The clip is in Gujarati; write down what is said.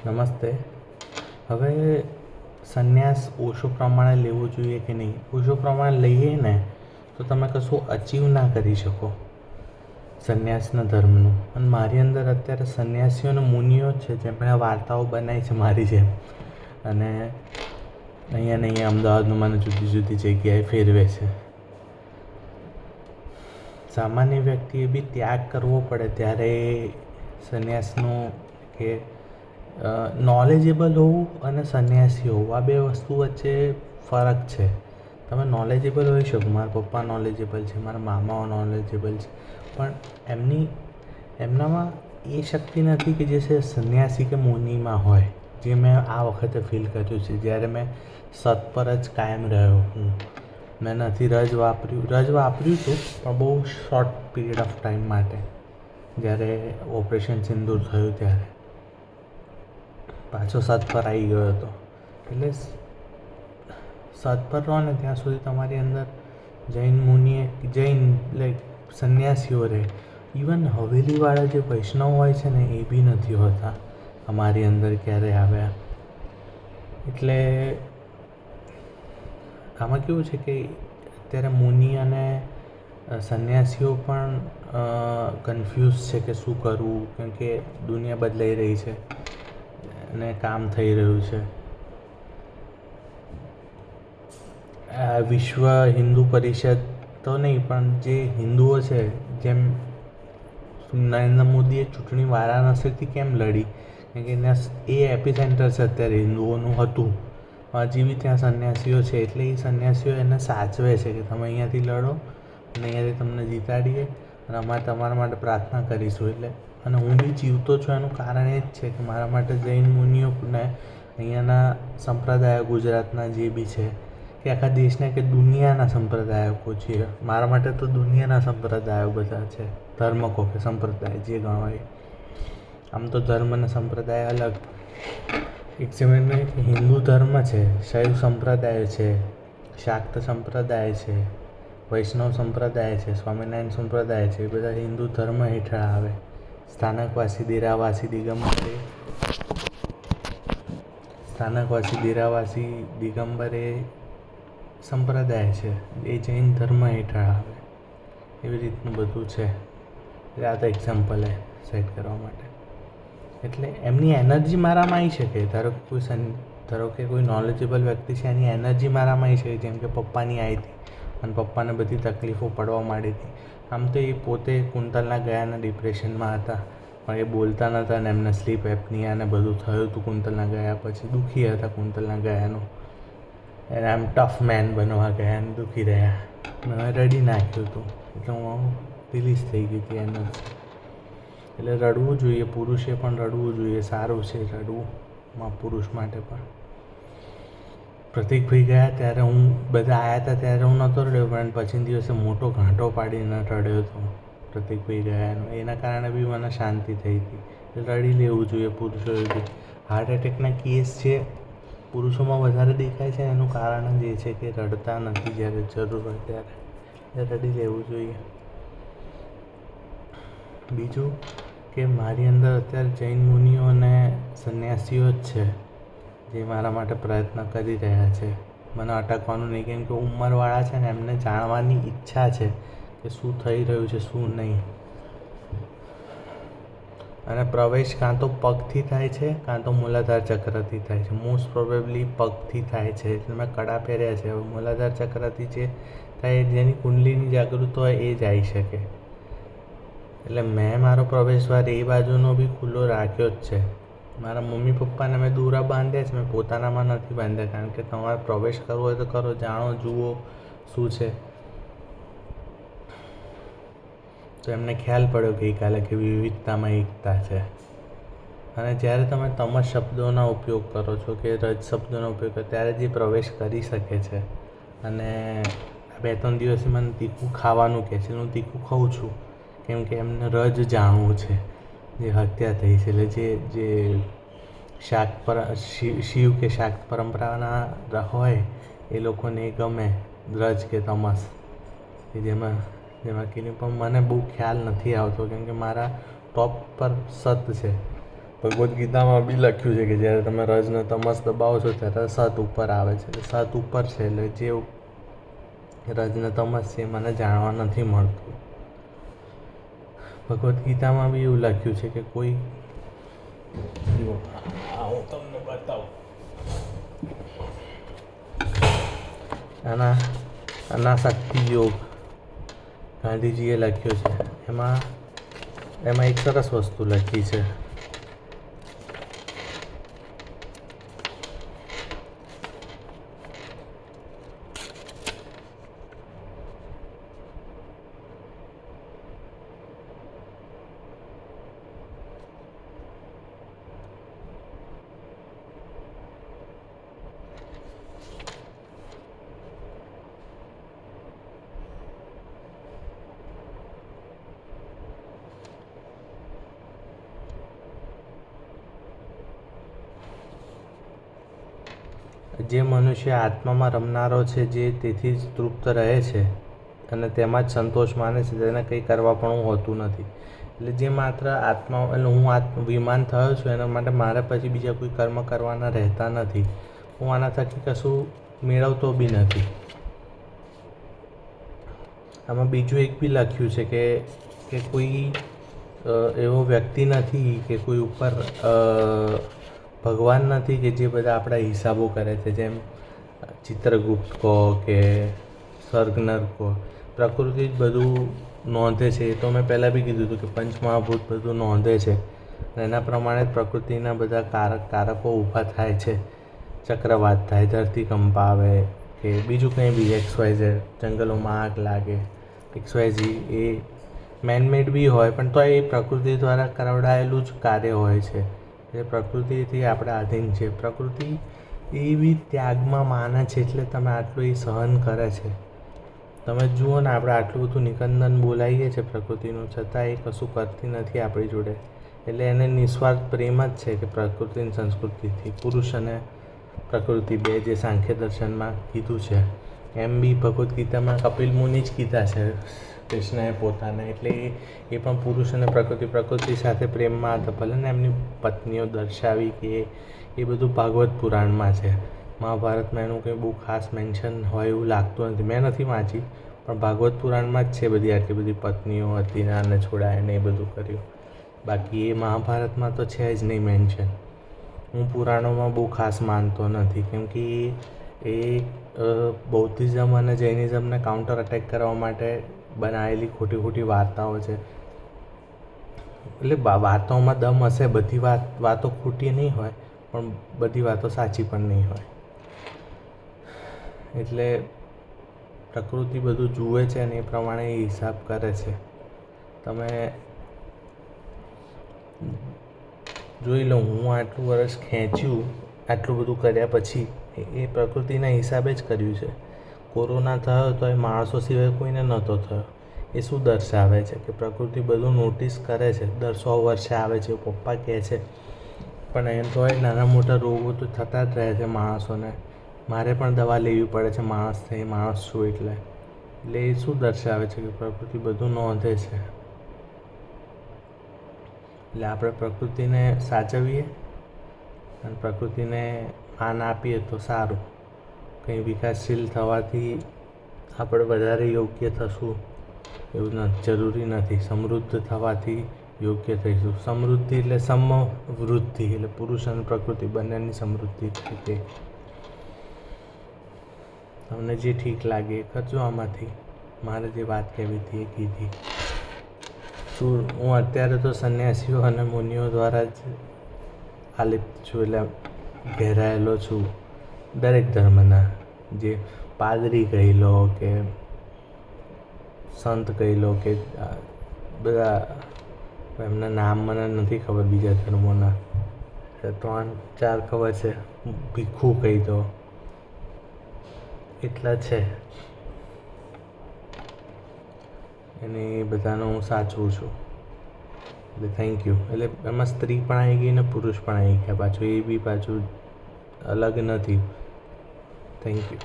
નમસ્તે. હવે સંન્યાસ ઓછો પ્રમાણે લેવું જોઈએ કે નહીં? ઓછો પ્રમાણે લઈએ ને તો તમે કશું અચીવ ના કરી શકો સંન્યાસના ધર્મનું. અને મારી અંદર અત્યારે સંન્યાસીઓ અને મુનિઓ જ છે જેમણે વાર્તાઓ બનાવી છે મારી જેમ, અને અહીંયા ને અહીંયા અમદાવાદમાં મને જુદી જુદી જગ્યાએ ફેરવે છે. સામાન્ય વ્યક્તિએ બી ત્યાગ કરવો પડે ત્યારે સંન્યાસનું કે નોલેજેબલ હોવું અને સંન્યાસી હોવું, આ બે વસ્તુ વચ્ચે ફરક છે. તમે નોલેજેબલ હોઈ શકો, મારા પપ્પા નોલેજેબલ છે, મારા મામાઓ નોલેજેબલ છે, પણ એમનામાં એ શક્તિ નથી કે જે છે સંન્યાસી કે મુનિમાં હોય, જે મેં આ વખતે ફીલ કર્યું છે જ્યારે મેં સત પર જ કાયમ રહ્યો હું. મેં નથી રજ વાપર્યું હતું, પણ બહુ શોર્ટ પીરિયડ ઓફ ટાઈમ માટે, જ્યારે ઓપરેશન સિંદૂર થયું ત્યારે પાછો સત પર આવી ગયો હતો. એટલે સત પર રહો ને ત્યાં સુધી તમારી અંદર જૈન લાઈક સંન્યાસીઓ રહે. ઇવન હવેલીવાળા જે વૈષ્ણવ હોય છે ને એ બી નથી હોતા અમારી અંદર ક્યારે આવ્યા. એટલે આમાં કેવું છે કે અત્યારે મુનિ અને સંન્યાસીઓ પણ કન્ફ્યુઝ છે કે શું કરવું, કેમ કે દુનિયા બદલાઈ રહી છે અને કામ થઈ રહ્યું છે. વિશ્વ હિન્દુ પરિષદ તો નહીં, પણ જે હિન્દુઓ છે, જેમ નરેન્દ્ર મોદીએ ચૂંટણી વારાણસીથી કેમ લડી, કેમ કે એ એપી સેન્ટર છે અત્યારે હિન્દુઓનું હતું. હજી બી ત્યાં સંન્યાસીઓ છે, એટલે એ સંન્યાસીઓ એને સાચવે છે કે તમે અહીંયાથી લડો અને અહીંયાથી તમને જીતાડીએ અને અમારે તમારા માટે પ્રાર્થના કરીશું. એટલે અને હું બી જીવતો છું એનું કારણ એ જ છે કે મારા માટે જૈન મુનિઓને અહીંયાના સંપ્રદાયો ગુજરાતના જે બી છે કે આખા દેશના કે દુનિયાના સંપ્રદાયકો છે, મારા માટે તો દુનિયાના સંપ્રદાયો બધા છે. ધર્મ કહો કે સંપ્રદાય જે ગણો એ. આમ તો ધર્મ અને સંપ્રદાય અલગ. એક સમયમાં હિન્દુ ધર્મ છે, શૈવ સંપ્રદાય છે, શાક્ત સંપ્રદાય છે, વૈષ્ણવ સંપ્રદાય છે, સ્વામિનારાયણ સંપ્રદાય છે, એ બધા હિન્દુ ધર્મ હેઠળ આવે. સ્થાનકવાસી દિગંબર એ સંપ્રદાય છે, એ જૈન ધર્મ હેઠળ આવે. એવી રીતનું બધું છે. એટલે આ તો એક્ઝામ્પલ સેટ કરવા માટે. એટલે એમની એનર્જી મારામાં આવી શકે. ધારો કે કોઈ નોલેજેબલ વ્યક્તિ છે, એની એનર્જી મારામાં આવી શકે, જેમ કે પપ્પાની આવી હતી અને પપ્પાને બધી તકલીફો પડવા માંડી હતી. આમ તો એ પોતે કુંતલના ગયાના ડિપ્રેશનમાં હતા, પણ એ બોલતા નહોતા અને એમને સ્લીપ એપનિયા અને બધું થયું હતું કુંતલના ગયા પછી. દુઃખી હતા કુંતલના ગયાનું, એને આમ ટફ મેન બનવા ગયા અને દુઃખી રહ્યા. મેં રડી નાખ્યું હતું, એટલે હું રિલીઝ થઈ ગઈ હતી એનર્જી. એટલે રડવું જોઈએ, પુરુષે પણ રડવું જોઈએ, સારું છે રડવું પુરુષ માટે પણ. પ્રતિકભાઈ ગયા ત્યારે બધા આવ્યા હતા ત્યારે હું નહોતો રડ્યો, પણ પછીના દિવસે મોટો ઘાંટો પાડીને રડ્યો હતો પ્રતિકભાઈ ગયા એનો. એના કારણે બી મને શાંતિ થઈ હતી. એટલે રડી લેવું જોઈએ પુરુષોએ બી. હાર્ટ એટેકના કેસ છે પુરુષોમાં વધારે દેખાય છે, એનું કારણ જ એ છે કે રડતા નથી જ્યારે જરૂર હોય ત્યારે. એટલે રડી લેવું જોઈએ. બીજું કે મારી અંદર અત્યારે જૈન મુનિઓ અને સંન્યાસીઓ જ છે જે મારા માટે પ્રયત્ન કરી રહ્યા છે. મને અટકવાનું નહીં, કેમ કે ઉંમરવાળા છે ને એમને જાણવાની ઈચ્છા છે કે શું થઈ રહ્યું છે શું નહીં. અને પ્રવેશ કાં તો પગથી થાય છે કાં તો મૂલાધાર ચક્રથી થાય છે. મોસ્ટ પ્રોબેબલી પગથી થાય છે. એટલે મેં કડા પહેર્યા છે. હવે મૂલાધાર ચક્રથી જે થાય, જેની કુંડલીની જાગૃત હોય એ જ આવી શકે. એટલે મેં મારો પ્રવેશદ્વાર એ બાજુનો બી ખુલ્લો રાખ્યો જ છે. મારા મમ્મી પપ્પાને મેં દોરા બાંધ્યા છે, મેં પોતાનામાં નથી બાંધ્યા, કારણ કે તમારે પ્રવેશ કરવો હોય તો કરો, જાણો જુઓ શું છે. તો એમને ખ્યાલ પડ્યો ગઈકાલે કે વિવિધતામાં એકતા છે. અને જ્યારે તમે તમસ શબ્દોના ઉપયોગ કરો છો કે રજ શબ્દોનો ઉપયોગ કરો, ત્યારે જે પ્રવેશ કરી શકે છે. અને 2-3 દિવસથી મને તીખું ખાવાનું કહે છે, હું તીખું ખાઉં છું, કેમ કે એમને રજ જાણવું છે જે હત્યા થઈ છે. એટલે જે શિવ કે શાક્ત પરંપરાના હોય એ લોકોને ગમે રજ કે તમસ, કે જેમાં કે પણ મને બહુ ખ્યાલ નથી આવતો, કેમ કે મારા ટોપ પર સત છે. ભગવદ્ ગીતામાં બી લખ્યું છે કે જ્યારે તમે રજ ને તમસ દબાવો છો ત્યારે સત ઉપર આવે છે. સત ઉપર છે એટલે જે રજ ને તમસ છે મને જાણવા નથી મળતું. ભગવદ્ ગીતામાં બી એવું લખ્યું છે કે કોઈ હું તમને બતાવું અનાસક્તિ યોગ ગાંધીજીએ લખ્યો છે. એમાં એક સરસ વસ્તુ લખી છે. જે મનુષ્ય આત્મામાં રમનારો છે, જે તેથી જ તૃપ્ત રહે છે અને તેમાં જ સંતોષ માને છે, તેને કંઈ કરવા પણ હોતું નથી. એટલે જે માત્ર આત્મા એટલે હું વિમાન થયો છું એના માટે મારે પછી બીજા કોઈ કર્મ કરવાના રહેતા નથી. હું આના થકી કશું મેળવતો બી નથી. આમાં બીજું એક બી લખ્યું છે કે કોઈ એવો વ્યક્તિ નથી કે કોઈ ઉપર ભગવાન નથી કે જે બધા આપણા હિસાબો કરે છે. જેમ ચિત્રગુપ્ત કહો કે સ્વર્ગ નર્ક કહો, પ્રકૃતિ જ બધું નોંધે છે. એ તો મેં પહેલાં બી કીધું હતું કે પંચમહાભૂત બધું નોંધે છે. એના પ્રમાણે જ પ્રકૃતિના બધા કારકો ઊભા થાય છે. ચક્રવાત થાય, ધરતીકંપ આવે કે બીજું કંઈ બી XYZ, જંગલોમાં આગ લાગે, XYZ એ મેનમેડ બી હોય પણ તો એ પ્રકૃતિ દ્વારા કરાવડાયેલું જ કાર્ય હોય છે. એટલે પ્રકૃતિથી આપણે આધીન છે. પ્રકૃતિ એ બી ત્યાગમાં માને છે એટલે તમે આટલું એ સહન કરે છે. તમે જુઓ ને આપણે આટલું બધું નિકંદન બોલાવીએ છીએ પ્રકૃતિનું, છતાં એ કશું કરતી નથી આપણી જોડે. એટલે એને નિસ્વાર્થ પ્રેમ જ છે કે પ્રકૃતિની સંસ્કૃતિથી પુરુષ અને પ્રકૃતિ બે જે સાંખ્ય દર્શનમાં કીધું છે એમ બી ભગવદ્ ગીતામાં કપિલ મુનિ જ કીધા છે કૃષ્ણએ પોતાને. એટલે એ પણ પુરુષ અને પ્રકૃતિ સાથે પ્રેમમાં હતા. ભલે ને એમની પત્નીઓ દર્શાવી કે એ બધું ભાગવત પુરાણમાં છે. મહાભારતમાં એનું કંઈ બહુ ખાસ મેન્શન હોય એવું લાગતું નથી. મેં નથી વાંચી પણ ભાગવત પુરાણમાં જ છે બધી આટલી બધી પત્નીઓ હતી ને આને છોડાય ને એ બધું કર્યું. બાકી એ મહાભારતમાં તો છે જ નહીં મેન્શન. હું પુરાણોમાં બહુ ખાસ માનતો નથી કેમ કે એ બૌદ્ધિઝમ અને જૈનિઝમને કાઉન્ટર અટેક કરવા માટે બનાવેલી ખોટી વાર્તાઓ છે. એટલે વાર્તાઓમાં દમ હશે, બધી વાતો ખોટી નહીં હોય પણ બધી વાતો સાચી પણ નહીં હોય. એટલે પ્રકૃતિ બધું જુએ છે અને એ પ્રમાણે એ હિસાબ કરે છે. તમે જોઈ લો, હું આટલું વર્ષ ખેંચ્યું આટલું બધું કર્યા પછી એ પ્રકૃતિના હિસાબે જ કર્યું છે. કોરોના થયો તો એ માણસો સિવાય કોઈને નહોતો થયો. એ શું દર્શાવે છે કે પ્રકૃતિ બધું નોટિસ કરે છે. દર 100 વર્ષે આવે છે પપ્પા કહે છે. પણ એમ તો નાના મોટા રોગો તો થતા જ રહે છે માણસોને. મારે પણ દવા લેવી પડે છે માણસ છું એટલે એ શું દર્શાવે છે કે પ્રકૃતિ બધું નોંધે છે. એટલે આપણે પ્રકૃતિને સાચવીએ અને પ્રકૃતિને માન આપીએ તો સારું. કંઈ વિકાસશીલ થવાથી આપણે વધારે યોગ્ય થશું એવું જરૂરી નથી. સમૃદ્ધ થવાથી યોગ્ય થઈશું. સમૃદ્ધિ એટલે સમવૃદ્ધિ, એટલે પુરુષ અને પ્રકૃતિ બંનેની સમૃદ્ધિ થાય તે. તમને જે ઠીક લાગે એ કરજો આમાંથી. મારે જે વાત કહેવી હતી એ કીધી. હું અત્યારે તો સંન્યાસીઓ અને મુનિઓ દ્વારા જ આલિપ્ત છું, એટલે ઘેરાયેલો છું દરેક ધર્મના. જે પાદરી કહી લો કે સંત કહી લો કે બધા એમના નામ મને નથી ખબર બીજા ધર્મોના, 3-4 ખબર છે. ભીખુ કહી દો, એટલા છે. અને એ બધાનો હું સાચવું છું. એટલે થેન્ક યુ. એટલે એમાં સ્ત્રી પણ આવી ગઈ ને પુરુષ પણ આવી ગયા પાછું. એ બી પાછું અલગ નથી. Thank you.